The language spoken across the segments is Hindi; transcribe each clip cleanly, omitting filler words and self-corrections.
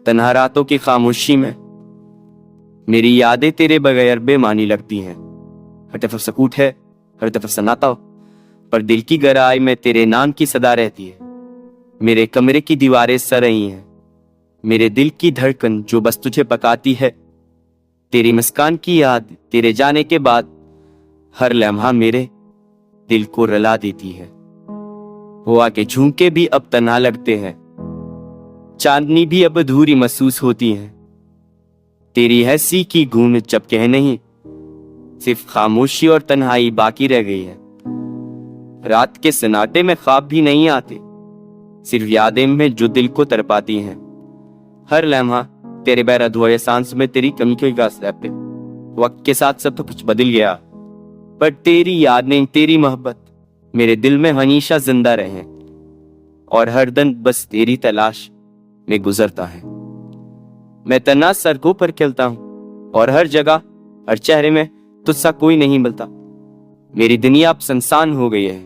तन्हा रातों की खामोशी में मेरी यादें तेरे बगैर बेमानी लगती हैं। हर तरफ सकूत है, हर तरफ सन्नाटा, पर दिल की गहराई में तेरे नाम की सदा रहती है। मेरे कमरे की दीवारें सर रही हैं, मेरे दिल की धड़कन जो बस तुझे पकाती है। तेरी मुस्कान की याद तेरे जाने के बाद हर लम्हा मेरे दिल को रुला देती है। हवा के झोंके भी अब तन्हा लगते हैं, चांदनी भी अब अधूरी महसूस होती है। तेरी हंसी की गूंज जब कह नहीं, सिर्फ खामोशी और तन्हाई बाकी रह गई है। रात के सन्नाटे में ख्वाब भी नहीं आते, सिर्फ यादें में जो दिल को तड़पाती हैं। हर लम्हा तेरे बगैर अधूरे सांस में तेरी कमी को गास रहते। वक्त के साथ सब तो कुछ बदल गया, पर तेरी यादें, तेरी मोहब्बत मेरे दिल में हमेशा जिंदा रहे। और हर दिन बस तेरी तलाश में गुजरता है। मैं तन्हा सड़कों पर खेलता हूँ और हर जगह, हर चेहरे में तुझसा कोई नहीं मिलता। मेरी दुनिया अब सुनसान हो गई है,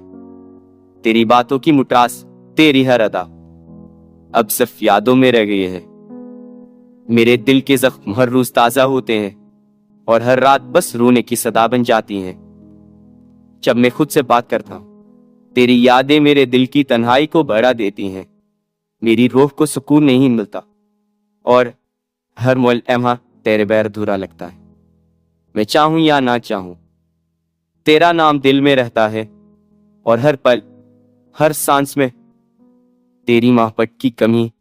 तेरी बातों की मुटास, तेरी हर अदा अब सिर्फ यादों में रह गई है। मेरे दिल के जख्म हर रोज ताजा होते हैं और हर रात बस रोने की सदा बन जाती हैं। जब मैं खुद से बात करता हूँ, तेरी यादें मेरे दिल की तन्हाई को बढ़ा देती हैं। मेरी रूह को सुकून नहीं मिलता और हर लम्हा तेरे बगैर अधूरा लगता है। मैं चाहूं या ना चाहूं, तेरा नाम दिल में रहता है और हर पल, हर सांस में तेरी मोहब्बत की कमी